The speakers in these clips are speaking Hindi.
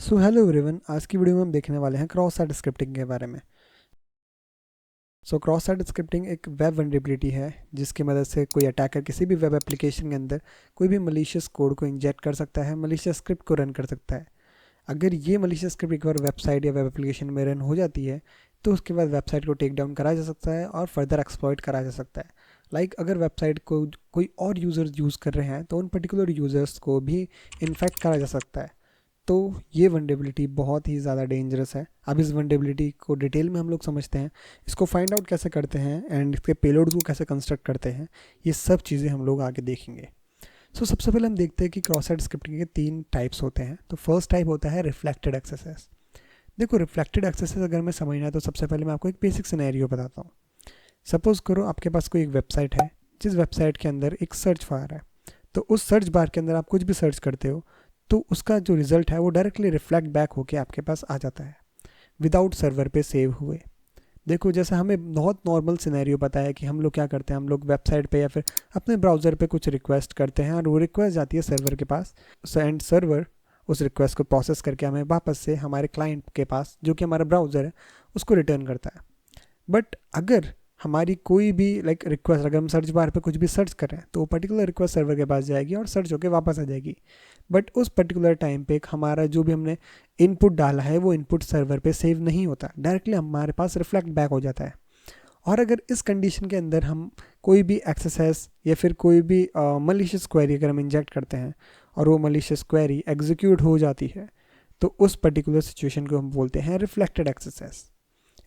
सो हेलो एवरीवन, आज की वीडियो में हम देखने वाले हैं क्रॉस साइट स्क्रिप्टिंग के बारे में। क्रॉस साइट स्क्रिप्टिंग एक वेब वल्नरेबिलिटी है जिसकी मदद से कोई अटैकर किसी भी वेब एप्लीकेशन के अंदर कोई भी मलिशियस कोड को इंजेक्ट कर सकता है, मलिशियस स्क्रिप्ट को रन कर सकता है। अगर ये मलिशियस स्क्रिप्ट एक बार वेबसाइट या वेब एप्लीकेशन में रन हो जाती है तो उसके बाद वेबसाइट को टेक डाउन करा जा सकता है और फर्दर एक्सप्लॉइट करा जा सकता है। अगर वेबसाइट को कोई और यूज़र्स यूज़ कर रहे हैं तो उन पर्टिकुलर यूज़र्स को भी इन्फेक्ट करा जा सकता है। तो ये वनडेबिलिटी बहुत ही ज़्यादा डेंजरस है। अब इस वनडेबिलिटी को डिटेल में हम लोग समझते हैं, इसको फाइंड आउट कैसे करते हैं एंड इसके पेलोड को कैसे कंस्ट्रक्ट करते हैं, ये सब चीज़ें हम लोग आगे देखेंगे। सबसे पहले हम देखते हैं कि क्रॉस साइट स्क्रिप्टिंग के 3 टाइप्स होते हैं। तो फर्स्ट टाइप होता है रिफ्लेक्टेड एक्सेसेस। देखो, रिफ्लेक्टेड एक्सेसेस अगर मैं समझना है तो सबसे पहले मैं आपको एक बेसिक सिनेरियो बताता हूँ। सपोज करो आपके पास कोई एक वेबसाइट है जिस वेबसाइट के अंदर एक सर्च बार है। तो उस सर्च बार के अंदर आप कुछ भी सर्च करते हो तो उसका जो रिजल्ट है वो डायरेक्टली रिफ्लेक्ट बैक होके आपके पास आ जाता है विदाउट सर्वर पे सेव हुए। देखो, जैसे हमें बहुत नॉर्मल सिनेरियो पता है कि हम लोग क्या करते हैं, हम लोग वेबसाइट पे या फिर अपने ब्राउज़र पे कुछ रिक्वेस्ट करते हैं और वो रिक्वेस्ट जाती है सर्वर के पास एंड सर्वर उस रिक्वेस्ट को प्रोसेस करके हमें वापस से हमारे क्लाइंट के पास, जो कि हमारा ब्राउज़र है, उसको रिटर्न करता है। बट अगर हमारी कोई भी रिक्वेस्ट, अगर हम सर्च बार पे कुछ भी सर्च कर रहे हैं तो वो पर्टिकुलर रिक्वेस्ट सर्वर के पास जाएगी और सर्च होके वापस आ जाएगी। बट उस पर्टिकुलर टाइम पे हमारा जो भी हमने इनपुट डाला है वो इनपुट सर्वर पे सेव नहीं होता, डायरेक्टली हमारे पास रिफ्लेक्ट बैक हो जाता है। और अगर इस कंडीशन के अंदर हम कोई भी एक्सेस या फिर कोई भी मलिशियस क्वेरी अगर हम इंजेक्ट करते हैं और वो मलिशियस क्वेरी एग्जीक्यूट हो जाती है तो उस पर्टिकुलर सिचुएशन को हम बोलते हैं रिफ्लेक्टेड एक्सेस।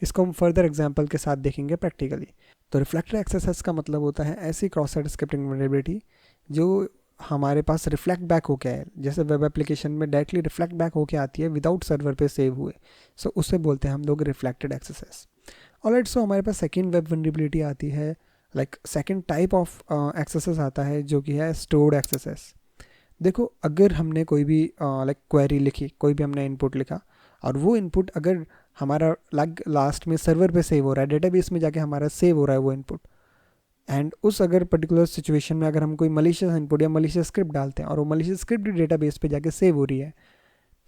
इसको हम फर्दर एग्जांपल के साथ देखेंगे प्रैक्टिकली। तो रिफ्लेक्टेड एक्सेस का मतलब होता है ऐसी क्रॉस साइट स्क्रिप्टिंग वल्नरेबिलिटी जो हमारे पास रिफ्लेक्ट बैक होके आए, जैसे वेब एप्लीकेशन में डायरेक्टली रिफ्लेक्ट बैक होके आती है विदाउट सर्वर पे सेव हुए। उससे बोलते हैं हम लोग रिफ्लेक्टेड एक्सेस। ऑलराइट, सो हमारे पास सेकेंड वेब वल्नरेबिलिटी आती है, सेकेंड टाइप ऑफ एक्सेस आता है जो कि है स्टोर्ड एक्सेस। देखो, अगर हमने कोई भी क्वेरी लिखी, कोई भी हमने इनपुट लिखा और वो इनपुट अगर हमारा लास्ट में सर्वर पे सेव हो रहा है, डेटाबेस में जाके हमारा सेव हो रहा है वो इनपुट, एंड उस अगर पर्टिकुलर सिचुएशन में अगर हम कोई मलिशियस इनपुट या मलिशियस स्क्रिप्ट डालते हैं और वो मलिशियस स्क्रिप्ट डेटाबेस पे जाके सेव हो रही है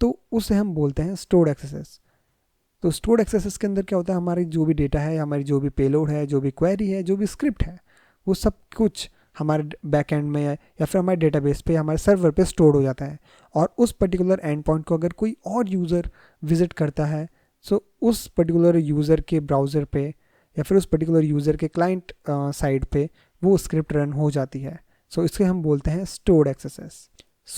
तो उसे हम बोलते हैं स्टोर्ड एक्सेस। तो स्टोर्ड एक्सेस के अंदर क्या होता है, हमारी जो भी डेटा है, हमारी जो भी पेलोड है, जो भी क्वेरी है, जो भी स्क्रिप्ट है, वो सब कुछ हमारे बैक एंड में या फिर हमारे डेटाबेस पे, हमारे सर्वर पे स्टोर हो जाता है। और उस पर्टिकुलर एंड पॉइंट को अगर कोई और यूज़र विजिट करता है उस पर्टिकुलर यूज़र के ब्राउज़र पे या फिर उस पर्टिकुलर यूज़र के क्लाइंट साइड पे वो स्क्रिप्ट रन हो जाती है। इसके हम बोलते हैं स्टोर्ड एक्सेस।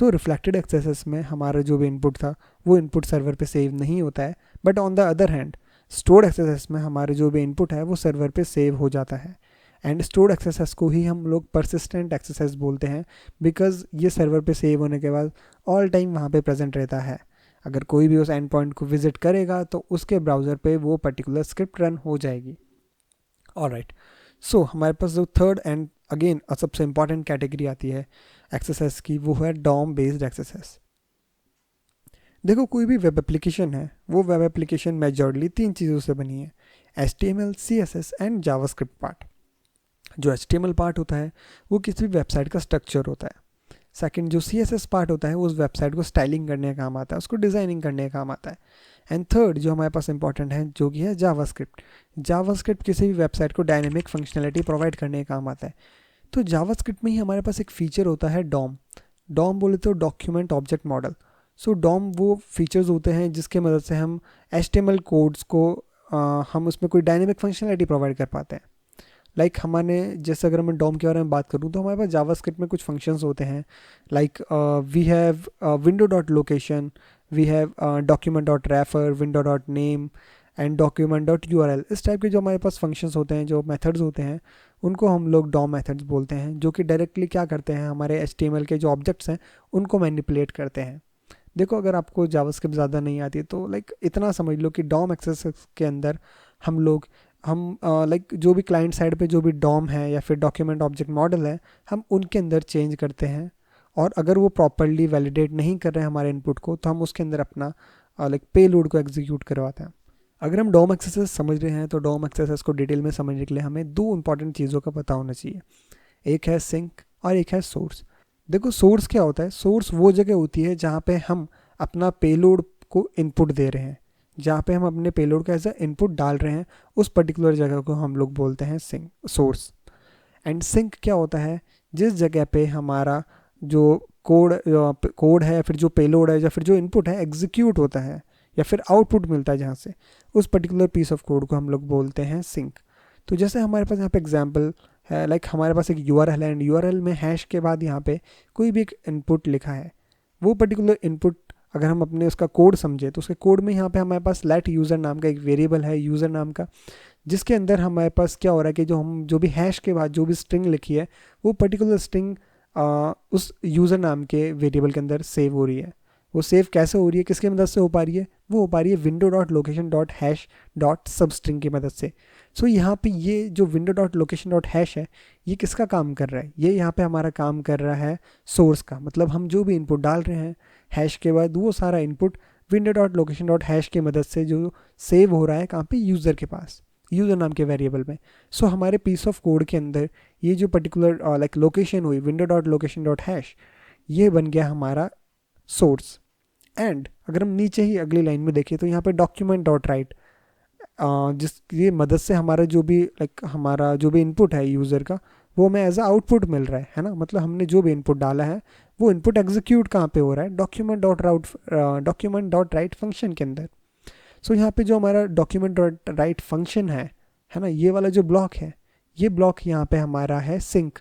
रिफ्लेक्टेड एक्सेस में हमारा जो भी इनपुट था वो इनपुट सर्वर पे सेव नहीं होता है, but on the other hand stored access में हमारे जो भी इनपुट है वो सर्वर पे सेव हो जाता है। एंड स्टोर्ड एक्सेस को ही हम लोग परसिस्टेंट एक्सेस बोलते हैं, बिकॉज ये सर्वर पे सेव होने के बाद ऑल टाइम वहाँ पे प्रेजेंट रहता है। अगर कोई भी उस एंड पॉइंट को विजिट करेगा तो उसके ब्राउज़र पे वो पर्टिकुलर स्क्रिप्ट रन हो जाएगी। ऑलराइट, हमारे पास जो थर्ड एंड अगेन सबसे इंपॉर्टेंट कैटेगरी आती है एक्सेस की, वो है डॉम बेस्ड एक्सेस। देखो, कोई भी वेब एप्लीकेशन है, वो वेब एप्लीकेशन मेजॉरली 3 चीज़ों से बनी है: HTML, CSS and JavaScript part. जो HTML पार्ट होता है वो किसी भी वेबसाइट का स्ट्रक्चर होता है। सेकंड, जो CSS पार्ट होता है वो उस वेबसाइट को स्टाइलिंग करने का काम आता है, उसको डिज़ाइनिंग करने का काम आता है। एंड थर्ड जो हमारे पास इंपॉर्टेंट है जो कि है जावास्क्रिप्ट। जावास्क्रिप्ट किसी भी वेबसाइट को डायनेमिक फंक्शनलिटी प्रोवाइड करने का काम आता है। तो जावास्क्रिप्ट में ही हमारे पास एक फीचर होता है डॉम। डॉम बोले तो डॉक्यूमेंट ऑब्जेक्ट मॉडल। डॉम वो फीचर्स होते हैं जिसके मदद से हम HTML कोड्स को हम उसमें कोई डायनेमिक फंक्शनलिटी प्रोवाइड कर पाते हैं। हमारे जैसे अगर मैं डॉम के बारे में बात करूँ तो हमारे पास जावास्क्रिप्ट में कुछ फंक्शंस होते हैं, we have window dot location, we have document dot referrer, window dot name and document dot URL। इस टाइप के जो हमारे पास फंक्शंस होते हैं, जो मेथड्स होते हैं, उनको हम लोग डॉम मेथड्स बोलते हैं, जो कि डायरेक्टली क्या करते हैं, हमारे HTML के जो ऑब्जेक्ट्स हैं उनको मैनिपुलेट करते हैं। देखो, अगर आपको जावास्क्रिप्ट ज़्यादा नहीं आती तो इतना समझ लो कि डॉम एक्सेस के अंदर हम जो भी क्लाइंट साइड पे जो भी डॉम है या फिर डॉक्यूमेंट ऑब्जेक्ट मॉडल है, हम उनके अंदर चेंज करते हैं। और अगर वो प्रॉपरली वैलिडेट नहीं कर रहे हैं हमारे इनपुट को तो हम उसके अंदर अपना पेलोड को एग्जीक्यूट करवाते हैं। अगर हम डॉम एक्सेस समझ रहे हैं तो डॉम एक्सेस को डिटेल में समझने के लिए हमें 2 इंपॉर्टेंट चीज़ों का पता होना चाहिए। एक है सिंक और एक है सोर्स। देखो, सोर्स क्या होता है? सोर्स वो जगह होती है जहाँ पे हम अपना पेलोड को इनपुट दे रहे हैं, जहाँ पे हम अपने पेलोड का एज अ इनपुट डाल रहे हैं, उस पर्टिकुलर जगह को हम लोग बोलते हैं सिंक सोर्स। एंड सिंक क्या होता है, जिस जगह पे हमारा जो कोड है या फिर जो पेलोड है या फिर जो इनपुट है एग्जीक्यूट होता है या फिर आउटपुट मिलता है, जहाँ से उस पर्टिकुलर पीस ऑफ कोड को हम लोग बोलते हैं सिंक। तो जैसे हमारे पास यहाँ पे एग्जांपल है, लाइक हमारे पास एक यूआरएल है एंड यूआरएल में हैश के बाद यहाँ पे कोई भी एक इनपुट लिखा है, वो पर्टिकुलर इनपुट अगर हम अपने उसका कोड समझे तो उसके कोड में यहाँ पे हमारे पास लेट यूज़र नाम का एक वेरिएबल है यूज़र नाम का, जिसके अंदर हमारे पास क्या हो रहा है कि जो भी हैश के बाद जो भी स्ट्रिंग लिखी है वो पर्टिकुलर स्ट्रिंग उस यूज़र नाम के वेरिएबल के अंदर सेव हो रही है। वो सेव कैसे हो रही है, किसकी मदद से हो पा रही है, वो हो पा रही है window dot location dot hash dot सब स्ट्रिंग की मदद से। सो यहाँ पे ये जो window dot location dot hash है, ये किसका काम कर रहा है, ये यहाँ पे हमारा काम कर रहा है सोर्स का। मतलब हम जो भी इनपुट डाल रहे हैं हैश के बाद, वो सारा input window dot location dot hash की मदद से जो सेव हो रहा है कहाँ पे, यूज़र के पास, यूज़र नाम के वेरिएबल में। सो हमारे पीस ऑफ कोड के अंदर ये जो पर्टिकुलर लाइक लोकेशन हुई window dot location dot hash, ये बन गया हमारा सोर्स। एंड अगर हम नीचे ही अगली लाइन में देखें तो यहाँ पे डॉक्यूमेंट डॉट राइट, जिसकी मदद से हमारा जो भी हमारा जो भी इनपुट है यूज़र का, वो हमें एज अ आउटपुट मिल रहा है ना। मतलब हमने जो भी इनपुट डाला है वो इनपुट एग्जीक्यूट कहाँ पे हो रहा है, डॉक्यूमेंट डॉट राइट फंक्शन के अंदर। सो यहाँ पे जो हमारा डॉक्यूमेंट डॉट राइट फंक्शन है ना, ये वाला जो ब्लॉक है, ये ब्लॉक यहाँ पे हमारा है सिंक।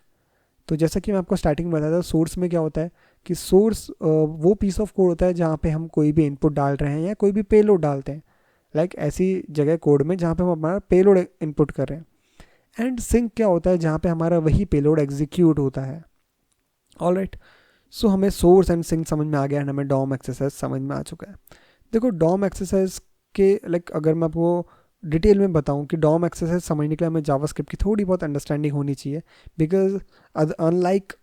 तो जैसा कि मैं आपको स्टार्टिंग में बताया था, सोर्स में क्या होता है कि सोर्स वो पीस ऑफ कोड होता है जहाँ पे हम कोई भी इनपुट डाल रहे हैं या कोई भी पेलोड डालते हैं, लाइक ऐसी जगह कोड में जहाँ पे हम हमारा पेलोड इनपुट कर रहे हैं। एंड सिंक क्या होता है, जहाँ पे हमारा वही पेलोड एग्जीक्यूट होता है। ऑलराइट, सो हमें सोर्स एंड सिंक समझ में आ गया एंड हमें डॉम एक्सरसाइज समझ में आ चुका है। देखो डॉम एक्सरसाइज के अगर मैं आपको डिटेल में बताऊं कि डॉम एक्सरसाइज समझने के लिए हमें जावास्क्रिप्ट की थोड़ी बहुत अंडरस्टैंडिंग होनी चाहिए, because unlike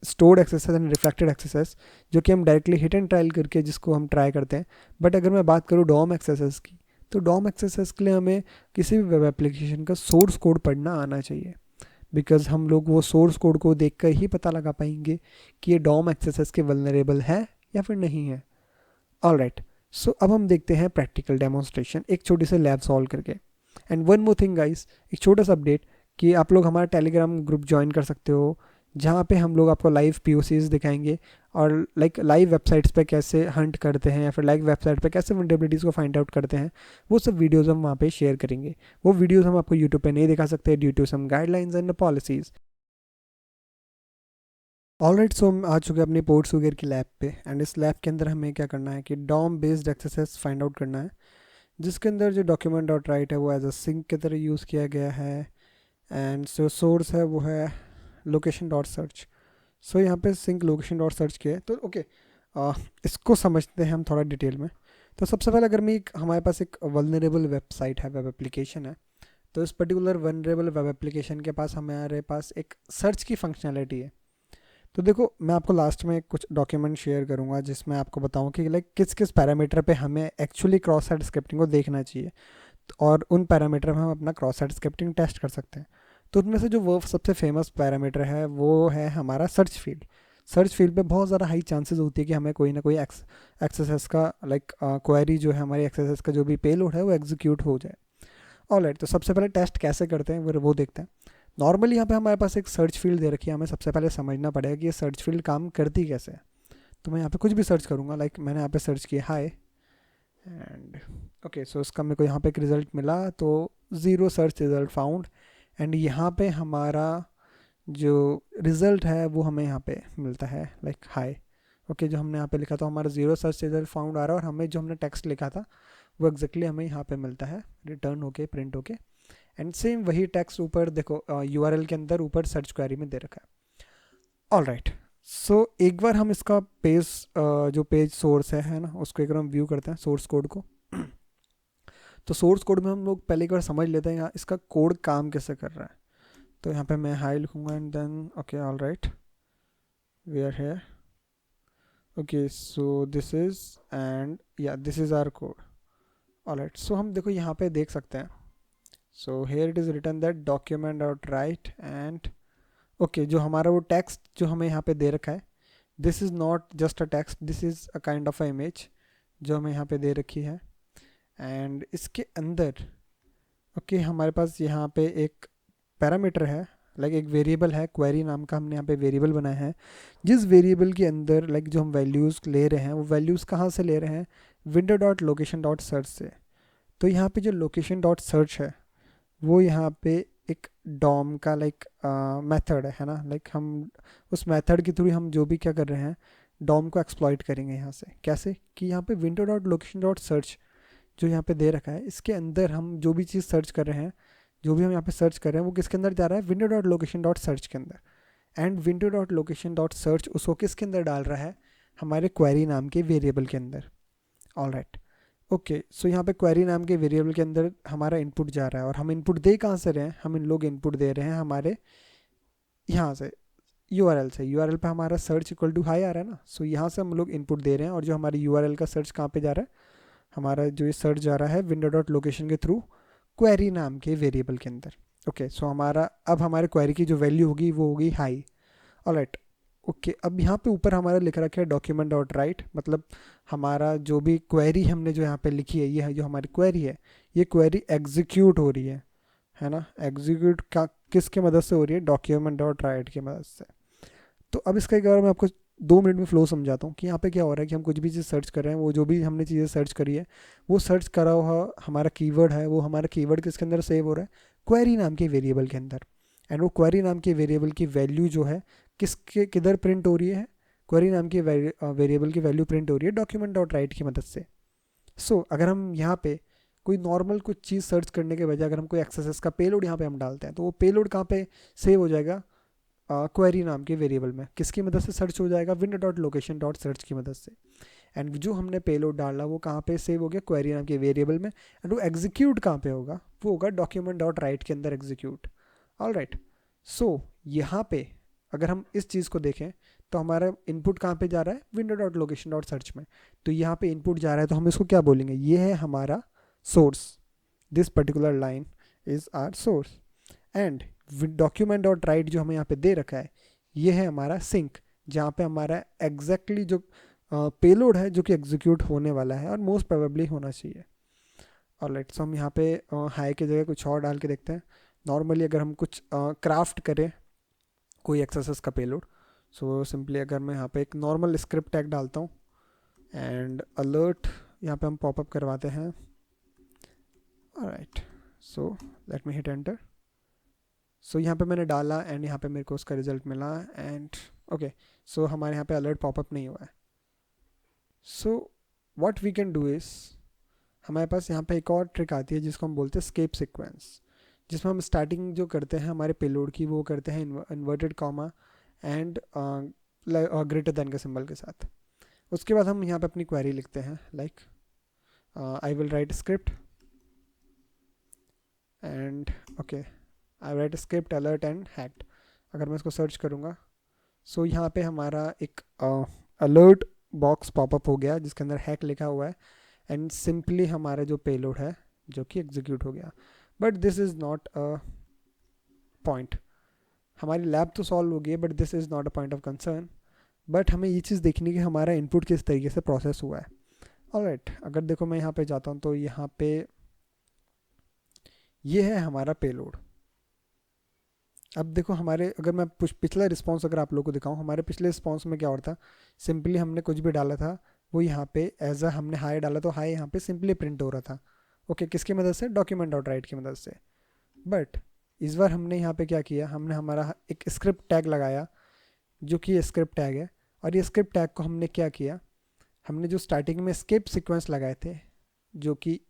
stored exercise and reflected exercise जो कि हम डायरेक्टली हिट एंड ट्रायल करके जिसको हम ट्राई करते हैं, बट अगर मैं बात करूँ डॉम एक्सरसाइज की, तो डॉम एक्सरसाइज के लिए हमें किसी भी वेब एप्लीकेशन का सोर्स कोड पढ़ना आना चाहिए, बिकॉज हम लोग वो सोर्स कोड को देख कर ही पता लगा पाएंगे कि ये डॉम एक्सरसाइज के वल्नरेबल है या फिर नहीं है। ऑलराइट, सो अब हम देखते हैं प्रैक्टिकल डेमोन्स्ट्रेशन एक छोटी से लैब सॉल्व करके। And one more thing guys, एक छोटा सा अपडेट कि आप लोग हमारा टेलीग्राम ग्रुप ज्वाइन कर सकते हो, जहाँ पे हम लोग आपको लाइव POCs दिखाएंगे और लाइव वेबसाइट्स पे कैसे हंट करते हैं या फिर लाइव वेबसाइट पे कैसे वल्नरेबिलिटीज़ को फाइंड आउट करते हैं, वो सब वीडियोज़ हम वहाँ पे शेयर करेंगे। वो वीडियोज़ हम आपको यूट्यूब पे नहीं दिखा सकते due to some guidelines and policies. Alright, so हम आ चुके हैं अपनी पोर्ट्सुगेयर की लैब पे। एंड इस लैब के अंदर हमें क्या करना है कि DOM based exercise find out करना है, जिसके अंदर जो डॉक्यूमेंट डॉट राइट है वो एज अ सिंक की तरह यूज़ किया गया है, एंड जो सोर्स है वो है लोकेशन डॉट सर्च। सो यहाँ पे सिंक लोकेशन डॉट सर्च किया है। तो ओके, इसको समझते हैं हम थोड़ा डिटेल में। तो सबसे पहले अगर मैं हमारे पास एक वल्नरेबल वेबसाइट है, वेब एप्लीकेशन है, तो इस पर्टिकुलर वल्नरेबल वेब एप्लीकेशन के पास हमारे पास एक सर्च की फंक्शनैलिटी है। तो देखो, मैं आपको लास्ट में कुछ डॉक्यूमेंट शेयर करूंगा जिसमें आपको बताऊं कि किस किस पैरामीटर पे हमें एक्चुअली क्रॉस साइट स्क्रिप्टिंग को देखना चाहिए, और उन पैरामीटर में हम अपना क्रॉस साइट स्क्रिप्टिंग टेस्ट कर सकते हैं। तो उनमें से जो वो सबसे फेमस पैरामीटर है वो है हमारा सर्च फील्ड। सर्च फील्ड पे बहुत ज़्यादा हाई चांसेस होती है कि हमें कोई ना कोई एक्सेस का क्वेरी जो है हमारी एक्सेस का जो भी पेलोड है वो एग्जीक्यूट हो जाए। ऑलराइट, तो सबसे पहले टेस्ट कैसे करते हैं वो देखते हैं। नॉर्मली यहाँ पे हमारे पास एक सर्च फील्ड दे रखी है, हमें सबसे पहले समझना पड़ेगा कि ये सर्च फील्ड काम करती कैसे है। तो मैं यहाँ पे कुछ भी सर्च करूँगा, मैंने यहाँ पे सर्च किया हाय, एंड ओके, सो इसका मेरे को यहाँ पे एक रिज़ल्ट मिला, तो 0 सर्च रिज़ल्ट फाउंड। एंड यहाँ पे हमारा जो रिज़ल्ट है वो हमें यहाँ पे मिलता है हाय। ओके, जो हमने यहाँ पे लिखा था हमारा 0 सर्च रिज़ल्ट फाउंड आ रहा है, और हमें जो हमने टेक्स्ट लिखा था वो एग्जैक्टली हमें यहाँ पे मिलता है रिटर्न होके, प्रिंट होके। एंड सेम वही टेक्स्ट ऊपर देखो URL के अंदर ऊपर सर्च क्वेरी में दे रखा है। ऑलराइट, सो एक बार हम इसका जो पेज सोर्स है ना, उसको एक बार हम व्यू करते हैं सोर्स कोड को। तो सोर्स कोड में हम लोग पहले एक बार समझ लेते हैं यहाँ इसका कोड काम कैसे कर रहा है। तो यहाँ पे मैं हाई लिखूँगा and then okay, alright, we are here. Okay, so this is and या this is our code. Alright, so हम देखो यहाँ पे देख सकते हैं, so here it is written that document dot write and okay, जो हमारा वो टेक्स्ट जो हमें यहाँ पे दे रखा है, this is not just a text, this is a kind of a image जो हमें यहाँ पे दे रखी है, एंड इसके अंदर ओके हमारे पास यहाँ पे एक पैरामीटर है, लाइक एक वेरिएबल है क्वेरी नाम का, हमने यहाँ पे वेरिएबल बनाया है, जिस वेरिएबल के अंदर लाइक जो हम वैल्यूज़ ले रहे हैं वो वैल्यूज़ कहाँ से ले रहे हैं, window dot location dot search से। तो यहाँ पे जो लोकेशन डॉट सर्च है वो यहाँ पे एक डॉम का लाइक मेथड है ना, लाइक हम उस मेथड के थ्रू हम जो भी क्या कर रहे हैं डॉम को एक्सप्लॉइट करेंगे यहाँ से। कैसे कि यहाँ पे window dot location dot search जो यहाँ पे दे रखा है, इसके अंदर हम जो भी चीज़ सर्च कर रहे हैं, जो भी हम यहाँ पे सर्च कर रहे हैं वो किसके अंदर जा रहा है, window dot location dot search के अंदर। And window dot location dot search उसको किसके अंदर डाल रहा है, हमारे क्वेरी नाम के वेरिएबल के अंदर। ऑल राइट, ओके सो यहाँ पे क्वेरी नाम के वेरिएबल के अंदर हमारा इनपुट जा रहा है, और हम इनपुट दे कहाँ से रहे हैं, हम इन लोग इनपुट दे रहे हैं हमारे यहाँ से यूआरएल से। यूआरएल पे हमारा सर्च इक्वल टू हाई आ रहा है ना, सो यहाँ से हम लोग इनपुट दे रहे हैं, और जो हमारे यूआरएल का सर्च कहाँ पे जा रहा है, हमारा जो ये सर्च जा रहा है विंडो डॉट लोकेशन के थ्रू क्वेरी नाम के वेरिएबल के अंदर। ओके सो हमारा अब हमारे क्वेरी की जो वैल्यू होगी वो होगी हाई। ऑलराइट, ओके अब यहाँ पे ऊपर हमारा लिख रखा है डॉक्यूमेंट डॉट राइट, मतलब हमारा जो भी क्वेरी हमने जो यहाँ पे लिखी है, ये है जो हमारी क्वेरी है, ये क्वेरी एग्जीक्यूट हो रही है ना। एग्जीक्यूट का किसके मदद से हो रही है, डॉक्यूमेंट डॉट राइट की मदद से। तो अब इसका एक बार मैं आपको 2 मिनट में फ्लो समझाता हूँ कि यहाँ पे क्या हो रहा है कि हम कुछ भी चीज़ सर्च कर रहे हैं, वो जो भी हमने चीज़ें सर्च करी है वो सर्च करा हुआ हमारा कीवर्ड है, वो हमारा कीवर्ड किसके अंदर सेव हो रहा है, क्वेरी नाम के वेरिएबल के अंदर। एंड वो क्वेरी नाम के वेरिएबल की वैल्यू जो है किसके किधर प्रिंट हो रही है, क्वेरी नाम के वेरिएबल की वैल्यू प्रिंट हो रही है डॉक्यूमेंट डॉट राइट की मदद से। सो अगर हम यहाँ पे कोई नॉर्मल कुछ चीज़ सर्च करने के बजाय अगर हम कोई एक्सएसएस का पेलोड यहाँ पे हम डालते हैं, तो वो पेलोड कहाँ पे सेव हो जाएगा, क्वेरी नाम के वेरिएबल में। किसकी मदद से सर्च हो जाएगा, window dot location dot search की मदद से। एंड जो हमने पेलोड डाला वो कहाँ पे सेव हो गया, क्वेरी नाम के वेरिएबल में। एंड वो एग्जीक्यूट कहाँ पे होगा, वो होगा डॉक्यूमेंट डॉट राइट के अंदर एग्जीक्यूट। ऑल राइट, सो यहाँ पे अगर हम इस चीज़ को देखें तो हमारा इनपुट कहाँ पे जा रहा है, window dot location dot search में। तो यहाँ पे इनपुट जा रहा है, तो हम इसको क्या बोलेंगे, ये है हमारा source, this particular line is our source. And document dot write जो हमें यहाँ पे दे रखा है, ये है हमारा सिंक, जहाँ पे हमारा एग्जैक्टली जो पेलोड है जो कि एग्जीक्यूट होने वाला है और मोस्ट प्रोबेबली होना चाहिए। ऑलराइट, सो हम यहाँ पे हाई की जगह कुछ और डाल के देखते हैं। नॉर्मली अगर हम कुछ क्राफ्ट करें कोई एक्सेसेस का पेलोड, सो सिंपली अगर मैं यहाँ पे एक नॉर्मल स्क्रिप्ट टैग डालता हूँ एंड अलर्ट यहाँ पे हम पॉपअप करवाते हैं। Alright, so let me hit enter. So यहाँ पे मैंने डाला एंड यहाँ पे मेरे को उसका रिजल्ट मिला एंड ओके, सो हमारे यहाँ पे अलर्ट पॉपअप नहीं हुआ है। So what we can do is, हमारे पास यहाँ पे एक और ट्रिक आती है जिसको हम बोलते हैं स्केप सीक्वेंस, जिसमें हम स्टार्टिंग जो करते हैं हमारे पेलोड की वो करते हैं inverted comma and greater than का सिंबल के साथ। उसके बाद हम यहाँ पे अपनी क्वेरी लिखते हैं, like I will write script and okay I right script alert and hacked. अगर मैं इसको सर्च करूँगा, सो यहाँ पे हमारा एक अलर्ट बॉक्स पॉपअप हो गया जिसके अंदर हैक लिखा हुआ है, एंड सिंपली हमारा जो पेलोड है जो कि एग्जीक्यूट हो गया। But this is not a point, हमारी लैब तो सॉल्व हो गई है but this is not a point of concern. But हमें ये चीज़ देखनी है कि हमारा इनपुट किस तरीके से प्रोसेस हुआ है। ऑलराइट, अगर देखो मैं यहाँ पे जाता हूँ तो यहाँ पे ये है हमारा पेलोड। अब देखो हमारे अगर मैं पिछला रिस्पॉन्स अगर आप लोगों को दिखाऊं, हमारे पिछले रिस्पॉन्स में क्या हो रहा था, सिंपली हमने कुछ भी डाला था वो यहाँ पे एज अ हमने हाई डाला तो हाई यहाँ पे सिंपली प्रिंट हो रहा था। ओके, किसकी मदद से, डॉक्यूमेंट डॉट राइट की मदद से। बट इस बार हमने यहाँ पे क्या किया, हमने हमारा एक स्क्रिप्ट टैग लगाया जो कि स्क्रिप्ट टैग है, और ये स्क्रिप्ट टैग को हमने क्या किया, हमने जो स्टार्टिंग में स्केप सीक्वेंस लगाए थे, जो कि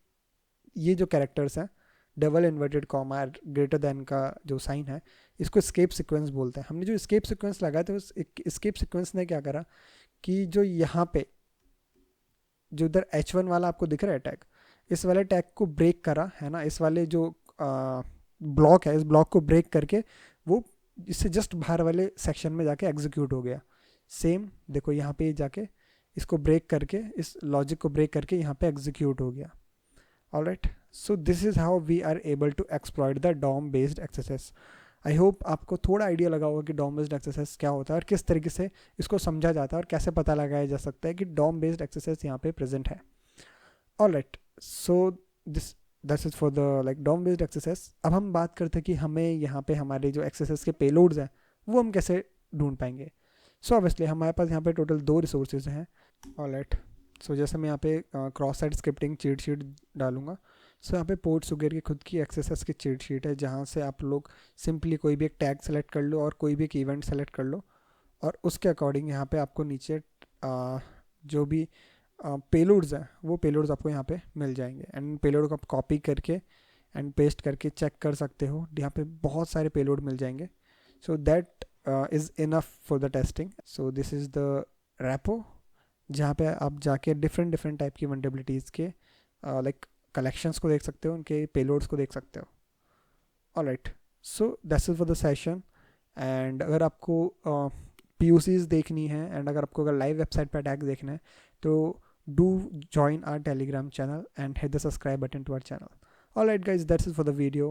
ये जो कैरेक्टर्स हैं double inverted comma greater than का जो साइन है, इसको स्केप सीक्वेंस बोलते हैं। हमने जो स्केप सीक्वेंस लगाया था उस स्केप सीक्वेंस ने क्या करा कि जो यहाँ पे जो इधर H1 वाला आपको दिख रहा है टैग, इस वाले टैग को ब्रेक करा है ना, इस वाले जो ब्लॉक है इस ब्लॉक को ब्रेक करके वो इससे जस्ट बाहर वाले सेक्शन में जाके एग्जीक्यूट हो गया। सेम देखो यहाँ पे जाके इसको ब्रेक करके, इस लॉजिक को ब्रेक करके यहाँ पे एग्जीक्यूट हो गया। Alright, so this is how we are able to exploit the DOM based accesses. I hope आपको थोड़ा आइडिया लगा होगा कि डॉम बेस्ड एक्सेसेस क्या होता है और किस तरीके से इसको समझा जाता है और कैसे पता लगाया जा सकता है कि डॉम बेस्ड एक्सेसेस यहाँ पे प्रेजेंट है। Alright, so this that's is for the like DOM based access. अब हम बात करते हैं कि हमें यहाँ पे हमारे जो एक्सेस के पेलोड्स हैं वो हम कैसे ढूंढ पाएंगे। सो ऑब्वियसली हमारे पास यहाँ पे टोटल 2 रिसोर्सेज हैं। ऑलराइट, सो जैसे मैं यहाँ पे cross site scripting cheat sheet डालूंगा। सो यहाँ पे पोर्ट सुगेर की खुद की एक्सेस की चीट शीट है, जहाँ से आप लोग सिंपली कोई भी एक टैग सेलेक्ट कर लो और कोई भी एक इवेंट सेलेक्ट कर लो, और उसके अकॉर्डिंग यहाँ पे आपको नीचे जो भी पेलोड्स हैं वो पेलोड्स आपको यहाँ पे मिल जाएंगे, एंड पेलोड को आप कॉपी करके एंड पेस्ट करके चेक कर सकते हो। यहाँ पे बहुत सारे पेलोड मिल जाएंगे। So that is enough for the testing. So this is the rapport, जहाँ पे आप जाके डिफरेंट डिफरेंट टाइप की वनरेबिलिटीज़ के लाइक कलेक्शंस को देख सकते हो, उनके पेलोड्स को देख सकते हो। Alright, so that's is for the session. And अगर आपको POCs देखनी है एंड अगर आपको लाइव वेबसाइट पर अटैक देखना है तो do join our Telegram channel and hit the subscribe button to our channel. Alright guys, that's it for the video.